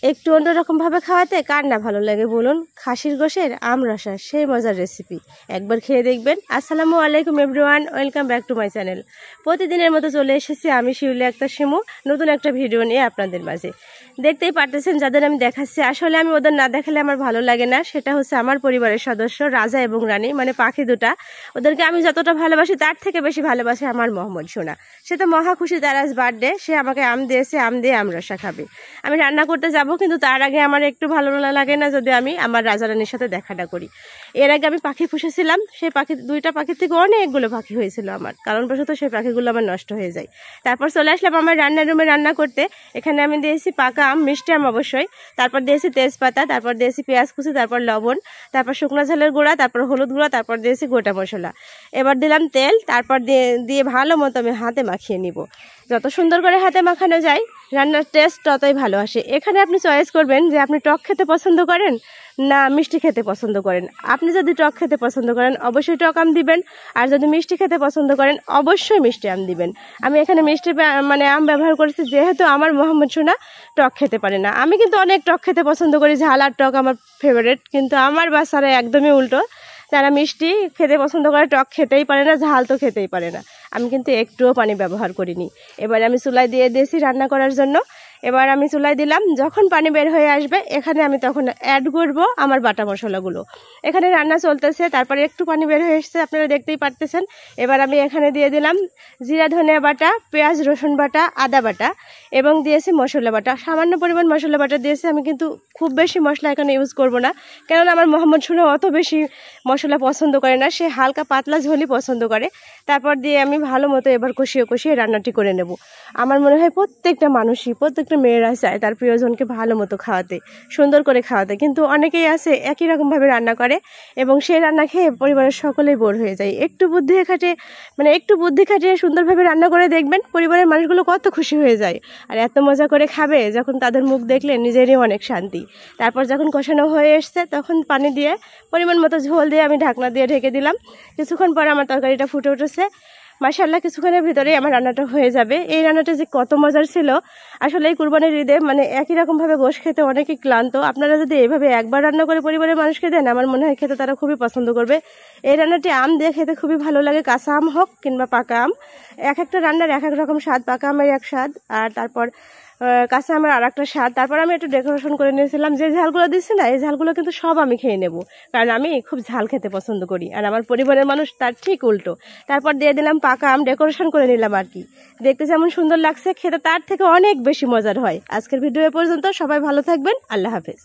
একটু অন্যরকমভাবে খাওয়াতে কার না ভালো লাগে বলুন। খাসির গোশের আমরসা সেই মজার রেসিপি একবার খেয়ে দেখবেন। আসসালামু আলাইকুম everyone, welcome back to my channel. প্রতিদিনের মতো চলে এসেছি আমি শিউলি একটা শিমু নতুন একটা ভিডিও নিয়ে আপনাদের মাঝে। দেখতেই পারতেছেন যাদের আমি দেখাচ্ছি, আসলে আমি ওদের না দেখালে আমার ভালো লাগে না। সেটা হচ্ছে আমার পরিবারের সদস্য রাজা এবং রানী, মানে পাখি দুটা। ওদেরকে আমি যতটা ভালোবাসি তার থেকে বেশি ভালোবাসে আমার মোহাম্মদ সোনা। সে তো মহা খুশি, তার আজ বার্থডে। সে আমাকে আম দিয়েছে, আম দিয়ে আমরসা খাবে। আমি রান্না করতে যাব, কিন্তু তার আগে আমার একটু ভালো লাগে না যদি আমি আমার রাজা রানীর সাথে দেখাটা করি। এর আগে আমি পাখি পুষেছিলাম, সেই দুইটা পাখির থেকে অনেকগুলো পাখি হয়েছিল আমার, কারণবশত সেই পাখিগুলো আমার নষ্ট হয়ে যায়। তারপর চলে আসলাম আমার রান্নার রুমে রান্না করতে। এখানে আমি দিয়েছি পাকা আম, মিষ্টি আম অবশ্যই, তারপর দিয়েছি তেজপাতা, তারপর দিয়েছি পেঁয়াজ কুচি, তারপর লবণ, তারপর শুকনো ঝালের গুঁড়া, তারপর হলুদ গুঁড়া, তারপর দিয়েছি গোটা মশলা। এবার দিলাম তেল, তারপর দিয়ে ভালো মতো আমি হাতে মাখিয়ে নিব। যত সুন্দর করে হাতে মাখানো যায় রান্নার টেস্ট ততই ভালো আসে। এখানে আপনি চয়েস করবেন যে আপনি টক খেতে পছন্দ করেন না মিষ্টি খেতে পছন্দ করেন। আপনি যদি টক খেতে পছন্দ করেন অবশ্যই টক আম দিবেন, আর যদি মিষ্টি খেতে পছন্দ করেন অবশ্যই মিষ্টি আম দিবেন। আমি এখানে মিষ্টি আম ব্যবহার করেছি, যেহেতু আমার মোহাম্মদ সোনা টক খেতে পারে না। আমি কিন্তু অনেক টক খেতে পছন্দ করি, ঝাল আর টক আমার ফেভারিট, কিন্তু আমার বাচ্চারা একদমই উল্টো। তারা মিষ্টি খেতে পছন্দ করে, টক খেতেই পারে না, ঝাল তো খেতেই পারে না। আমি কিন্তু একটুও পানি ব্যবহার করিনি। এবার আমি চুলায় দিয়ে দিয়েছি রান্না করার জন্য। এবার আমি চুলায় দিলাম, যখন পানি বের হয়ে আসবে এখানে আমি তখন অ্যাড করব আমার বাটা মশলাগুলো। এখানে রান্না চলতেছে, তারপরে একটু পানি বের হয়ে এসেছে, আপনারা দেখতেই পারতেছেন। এবার আমি এখানে দিয়ে দিলাম জিরা ধনিয়া বাটা, পেঁয়াজ রসুন বাটা, আদা বাটা এবং দিয়েছি মশলা বাটা। সামান্য পরিমাণ মশলা বাটা দিয়েছি আমি, কিন্তু খুব বেশি মশলা এখানে ইউজ করব না, কেননা আমার মোহাম্মদ সোনা অত বেশি মশলা পছন্দ করে না, সে হালকা পাতলা ঝোলই পছন্দ করে। তারপর দিয়ে আমি ভালো মতো এবার কষিয়ে কষিয়ে রান্নাটি করে নেব। আমার মনে হয় প্রত্যেকটা মানুষই, প্রত্যেকটা মেয়েরা চায় তার প্রিয়জনকে ভালো মতো খাওয়াতে, সুন্দর করে খাওয়াতে, কিন্তু অনেকেই আছে একই রকমভাবে রান্না করে এবং সেই রান্না খেয়ে পরিবারের সকলেই বোর হয়ে যায়। একটু বুদ্ধি খাটিয়ে সুন্দরভাবে রান্না করে দেখবেন, পরিবারের মানুষগুলো কত খুশি হয়ে যায় আর এত মজা করে খাবে যখন তাদের মুখ দেখলে নিজেরই অনেক শান্তি। তারপর যখন কষানো হয়ে এসছে তখন পানি দিয়ে পরিমাণ মতো ঝোল দিয়ে আমি ঢাকনা দিয়ে ঢেকে দিলাম। কিছুক্ষণ পর আমার তরকারিটা ফুটে উঠেছে। মাশাআল্লাহ, কিছুক্ষণের ভিতরেই আমার রান্নাটা হয়ে যাবে। এই রান্নাটা যে কত মজার ছিল, আসলে এই কুরবানির ঈদে একই রকমভাবে গোশ খেতে অনেকেই ক্লান্ত। আপনারা যদি এইভাবে একবার রান্না করে পরিবারের মানুষকে দেন, আমার মনে হয় খেতে তারা খুবই পছন্দ করবে। এই রান্নাটি আম দিয়ে খেতে খুবই ভালো লাগে, কাঁচা আম হোক কিংবা পাকা আম। এক একটা রান্নার এক এক রকম স্বাদ, পাকা আমের এক স্বাদ আর তারপর কাঁচা আমের আর একটা স্বাদ। তারপর আমি একটু ডেকোরেশন করে নিয়েছিলাম, যে ঝালগুলো দিচ্ছি না এই ঝালগুলো কিন্তু সব আমি খেয়ে নেব, কারণ আমি খুব ঝাল খেতে পছন্দ করি আর আমার পরিবারের মানুষ তার ঠিক উল্টো। তারপর দিয়ে দিলাম পাকা আম, ডেকোরেশন করে নিলাম আর কি। দেখতে যেমন সুন্দর লাগছে, খেতে তার থেকে অনেক বেশি মজার হয়। আজকের ভিডিও এ পর্যন্ত, সবাই ভালো থাকবেন, আল্লাহ হাফেজ।